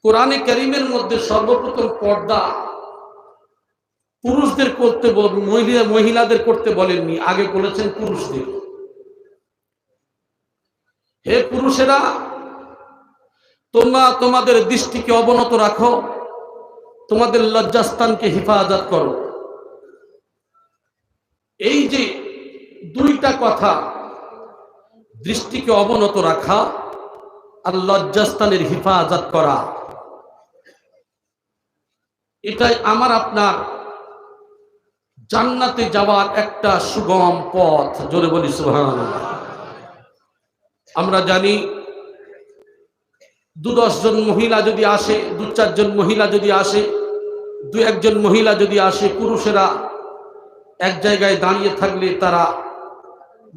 কোরআনে কারীমের মধ্যে সর্বপ্রথম পর্দা পুরুষদের করতে মহিলাদের করতে বলেননি, আগে বলেছেন পুরুষদের। হে পুরুষেরা, তোমরা তোমাদের দৃষ্টিকে অবনত রাখো, তোমাদের লজ্জাস্থানকে হেফাজত করো। এই যে দুইটা কথা, দৃষ্টিকে অবনত রাখা আর লজ্জাস্থানের হেফাজত করা, এটাই আমার আপনার জান্নাতে যাওয়ার একটা সুগম পথ। জোরে বলি সুবহানাল্লাহ। আমরা জানি 2-10 জন মহিলা যদি আসে, 2-4 জন মহিলা যদি আসে, 2-1 জন মহিলা যদি আসে, পুরুষেরা এক জায়গায় দাঁড়িয়ে থাকলে তারা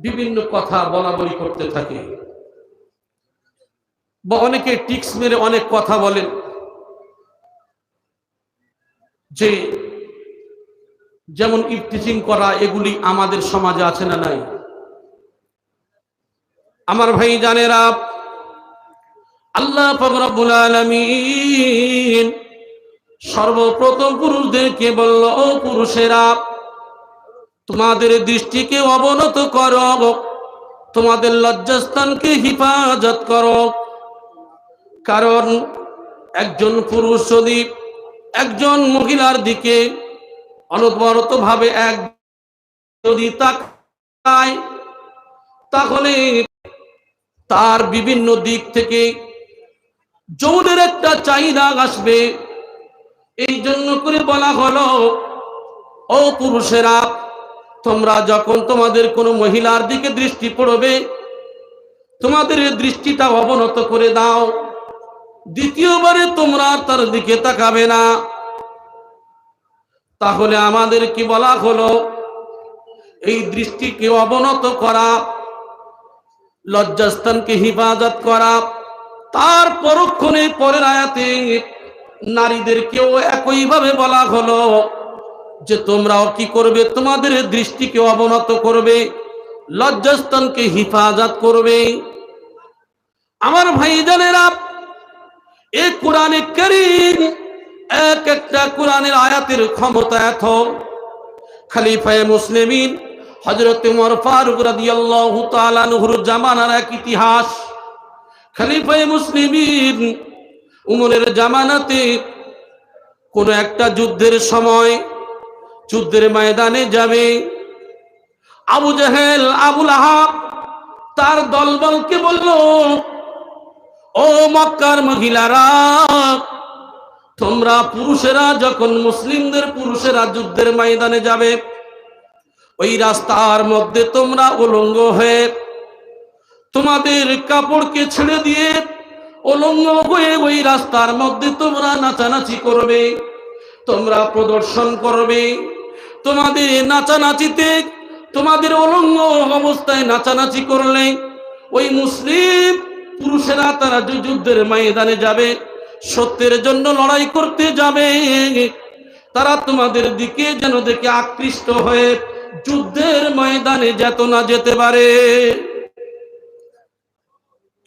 বিভিন্ন কথা বলাবলি করতে থাকে, বা অনেকে টিক্স মেরে অনেক কথা বলেন, যে যেমন ইফতিজিং করা, এগুলি আমাদের সমাজে আছে না নাই? আমার ভাই জানেরা, আল্লাহ পাক রব্বুল আলামিন সর্বপ্রথম পুরুষদেরকে বলল, ও পুরুষেরা, তোমাদের দৃষ্টিকে অবনত করো, তোমাদের লজ্জাস্থানকে হেফাজত করো। কারণ একজন পুরুষ যদি একজন মহিলার দিকে অনবরত ভাবে যদি তাকায়, তাহলে তার বিভিন্ন দিক থেকে যৌনের একটা চাহিদা আসবে। এই জন্য করে বলা হলো, ও পুরুষেরা, তোমরা যখন তোমাদের কোনো মহিলার দিকে দৃষ্টি পড়বে, তোমাদের দৃষ্টিটা অবনত করে দাও, দ্বিতীয়বারে তোমরা তার দিকে তাকাবে না। তাহলে আমাদের কি বলা হলো? এই দৃষ্টিকে অবনত করা, লজ্জাস্থানকে হেফাজত করা। তার পরক্ষণে পরের আয়াতে নারীদেরকেও একইভাবে বলা হলো যে তোমরাও কি করবে? তোমাদের দৃষ্টিকে অবনত করবে, লজ্জাস্থানকে হেফাজত করবে। আমার ভাইজানেরা, এই কোরআনে কারীম এক একটা কোরআনের আয়াতের ক্ষমতা এত। খলিফায়ে মুসলিমিন হযরত ওমর ফারুক রাদিয়াল্লাহু তাআলা আনহুর জামানার এক ইতিহাস। খলিফায়ে মুসলিমিন উমরের জামানাতে কোন একটা যুদ্ধের সময় যুদ্ধের ময়দানে যাবে, আবু জেহেল, আবু লাহাব তার দলবলকে বলল, ও মক্কার মহিলারা, তোমরা পুরুষেরা যখন মুসলিমদের পুরুষেরা যুদ্ধের ময়দানে যাবে, ওই রাস্তার মধ্যে তোমরা উলঙ্গ হয়ে তোমাদের কাপড়কে ছেড়ে দিয়ে উলঙ্গ হয়ে ওই রাস্তার মধ্যে তোমরা নাচানাচি করবে, তোমরা প্রদর্শন করবে। তোমাদের নাচানাচিতে, তোমাদের উলঙ্গ অবস্থায় নাচানাচি করলে ওই মুসলিম পুরুষেরা তারা যুদ্ধের ময়দানে যাবে, সত্যের জন্য লড়াই করতে যাবে, তারা তোমাদের দিকে যেন দেখে আকৃষ্ট হয়ে যুদ্ধের ময়দানে যেত না যেতে পারে।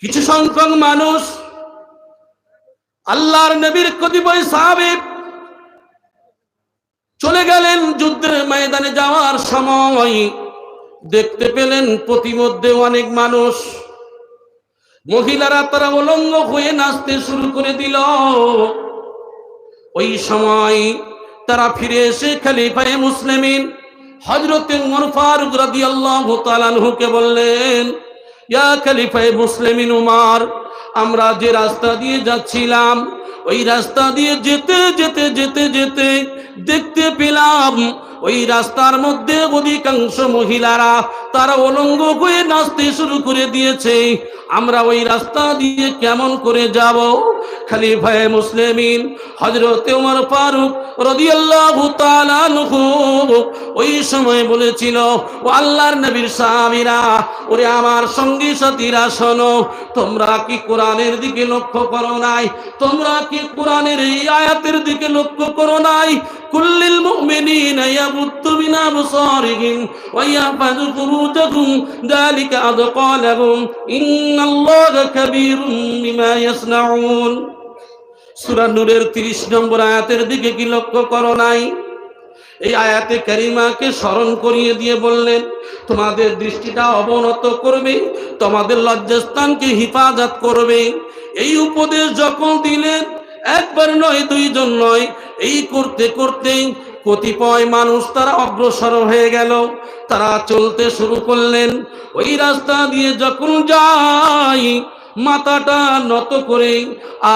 কিছু সংখ্যক মানুষ, আল্লাহর নবীর কতিপয় সাহাবী চলে গেলেন যুদ্ধের ময়দানে যাওয়ার সময়, দেখতে পেলেন প্রতিমধ্যে অনেক মানুষ, মহিলারা তারা উলঙ্গ হয়ে নাচতে শুরু করে দিল। ওই সময় তারা ফিরে এসে খলিফায়ে মুসলিমিন হযরত ওমর ফারুক রাদিয়াল্লাহু তাআলা আনহুকে বললেন, ইয়া খলিফায়ে মুসলিমিন উমর, আমরা যে রাস্তা দিয়ে যাচ্ছিলাম, ওই রাস্তা দিয়ে যেতে যেতে যেতে যেতে দেখতে পেলাম ওই রাস্তার মধ্যে অধিকাংশ মহিলারা তারা উলঙ্গ হয়ে নাচতে শুরু করে দিয়েছে, আমরা ওই রাস্তা দিয়ে কেমন করে যাব? খলিফায়ে মুসলিমিন হযরত ওমর ফারুক রাদিয়াল্লাহু তাআলা আনহু ওই সময় বলেছিল, ও আল্লাহর নবীর সাহাবীরা, ওরে আমার সঙ্গী সাথীরা, শোনো, তোমরা কি কোরআনের দিকে লক্ষ্য করো নাই? তোমরা কি কোরআনের এই আয়াতের দিকে লক্ষ্য করো নাই? কুল্লিল মুমিনিনা ইয়াগুদ্দু মিন আবসারিহিম ওয়া ইয়াহফাযু ফুরুজাহুম যালিকা আযকা লাহুম ইন্নাল্লাহা কাবীরুম বিমা ইয়াসনাউন। সূরা নূরের 30 নম্বর আয়াতের দিকে কি লক্ষ্য করো নাই? এই আয়াতে কারিমাকে স্মরণ করিয়ে দিয়ে বললেন, তোমাদের দৃষ্টিটা অবনত করবে, তোমাদের লজ্জাস্থানকে হিফাজত করবে। এই উপদেশ যখন দিলেন, একবার নয়, দুইজন নয়, এই করতে করতে কতিপয় মানুষ তারা অগ্রসর হয়ে গেল। তারা চলতে শুরু করলেন। ওই রাস্তা দিয়ে যখন যায়, মাথাটা নত করে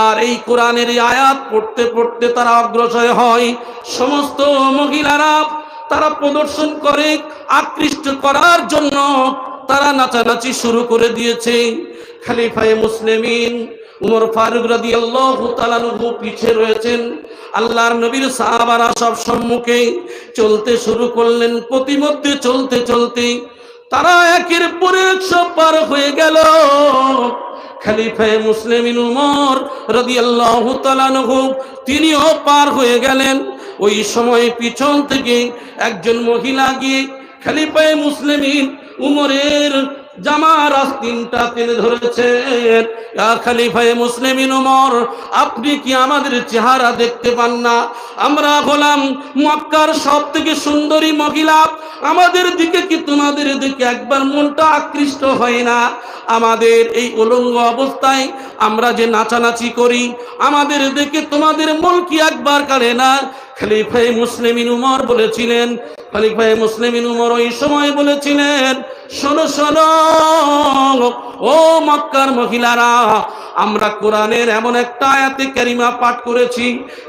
আর এই কোরআনের আয়াত পড়তে পড়তে তারা অগ্রসর হয়। সমস্ত মহিলারা তারা প্রদর্শন করে, আকৃষ্ট করার জন্য তারা নাচানাচি শুরু করে দিয়েছে। খলিফায়ে মুসলিমিন উমর ফারুক রাদিয়াল্লাহু তাআলা আনহু পিছে রয়েছেন, আল্লাহর নবীর সাহাবারা সব সম্মুখে চলতে শুরু করলেন। প্রতিমধ্যে চলতে চলতে তারা একের পর এক সব পার হয়ে গেল। খলিফায়ে মুসলিমিন উমর রাদিয়াল্লাহু তাআলা আনহু তিনিও পার হয়ে গেলেন। ওই সময় পিছন থেকে একজন মহিলা গিয়ে খলিফায়ে মুসলিমিন উমরের জামার আস্তিনটা টেনে ধরেছেন। ইয়া খলিফায়ে মুসলিমিন উমর, আপনি কি আমাদের চেহারা দেখতে পান না? আমরা হলাম মক্কার সবথেকে সুন্দরী মহিলা, আমাদের দিকে কি তোমাদের দিকে একবার মনটা আকৃষ্ট হয় না? আমাদের এই উলঙ্গ অবস্থায় আমরা যে নাচানাচি করি, আমাদের দিকে তোমাদের মন কি একবার কাড়ে না? খলিফায়ে মুসলিমিন উমর বলেছিলেন, খলিফায়ে মুসলিমিন উমর ওই সময় বলেছিলেন, শোনো শোনো ও মক্কার মহিলারা, আমরা কোরআনের এমন একটা আয়াতে কারিমা পাঠ করেছি,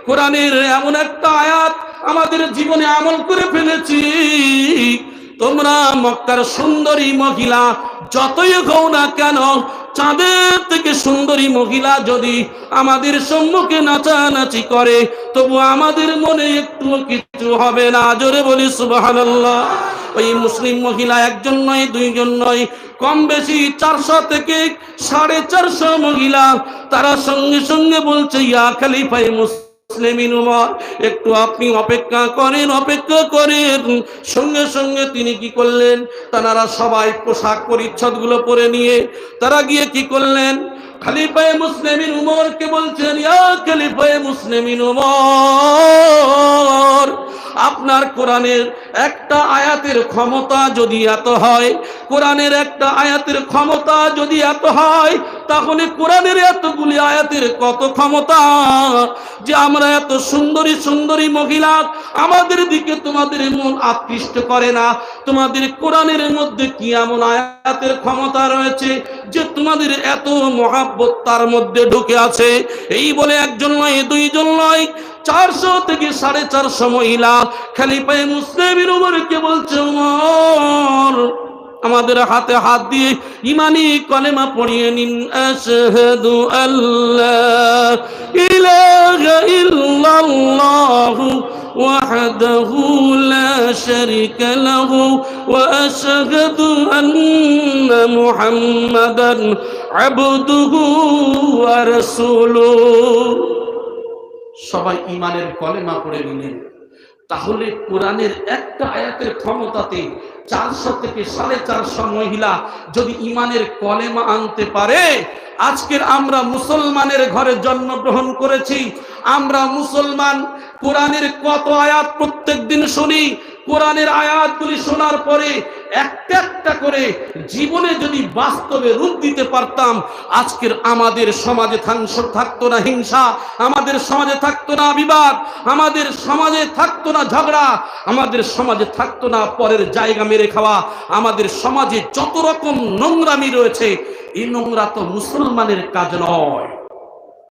কোরআনের এমন একটা আয়াত আমাদের জীবনে আমল করে ফেলেছি। তোমরা মক্কার সুন্দরী মহিলা যতই হও না কেন, চাঁদের থেকে সুন্দরী মহিলা যদি আমাদের সম্মুখে নাচানাচি করে, তবু আমাদের মনে একটু কিছু হবে না। জোরে বলি সুবহানাল্লাহ। ওই মুসলিম মহিলা একজন নয়, দুইজন নয়, কম বেশি 400 থেকে 450 মহিলা, তারা সঙ্গে সঙ্গে বলছে, ইয়া খলিফায়ে মুসলিমিন উমর, একটু আপনি অপেক্ষা করেন, অপেক্ষা করেন। সঙ্গে সঙ্গে তিনি কি করলেন, তারা সবাই পোশাক পরিচ্ছদ গুলো পরে নিয়ে তারা গিয়ে কি করলেন, খলিফায়ে মুসলিমিন উমরকে বলছেন, ইয়া খলিফায়ে মুসলিমিন উমর, আপনার কোরআনের একটা আয়াতের ক্ষমতা যদি এত হয়, কোরআনের একটা আয়াতের ক্ষমতা যদি এত হয়, তাহলে কোরআনের এতগুলি আয়াতের কত ক্ষমতা যে আমরা এত সুন্দরী সুন্দরী মহিলা, আমাদের দিকে তোমাদের মন আকৃষ্ট করে না? তোমাদের কোরআনের মধ্যে কি এমন আয়াতের ক্ষমতা রয়েছে যে তোমাদের এত মহাব্বত তার মধ্যে ঢুকে আছে? এই বলে একজন নয়, দুইজন নয়, 400 থেকে 450 মহিলা খলিফায়ে মুসলিমিন উমরকে বলছে, উমর, আমাদের হাতে হাত দিয়ে ইমানি কলেমা পড়িয়ে নিন। আশহাদু আল্লা ইলাহা ইল্লাল্লাহু ওয়াহদাহু লা শারীকা লাহু ওয়া আশহাদু আন্না মুহাম্মাদান আবদুহু ওয়া রাসূলুহু। সবাই ইমানের কলেমা পড়ে নিলেন। তাহলে কোরআনের একটা আয়াতের ক্ষমতাতে 400 থেকে 450 মহিলা যদি ইমানের কলেমা আনতে পারে, আজকের আমরা মুসলমানের ঘরে জন্মগ্রহণ করেছি, আমরা মুসলমান, কোরআনের কত আয়াত প্রত্যেক দিন শুনি। কোরআনের আয়াতগুলি শোনার পরে একটা একটা করে জীবনে যদি বাস্তবে রূপ দিতে পারতাম, আজকের আমাদের সমাজে থাকতো না হিংসা, আমাদের সমাজে থাকতো না বিবাদ, আমাদের সমাজে থাকতো না ঝগড়া, আমাদের সমাজে থাকতো না পরের জায়গা মেরে খাওয়া। আমাদের সমাজে যত রকম নোংরামি রয়েছে, এই নোংরা তো মুসলমানের কাজ নয়।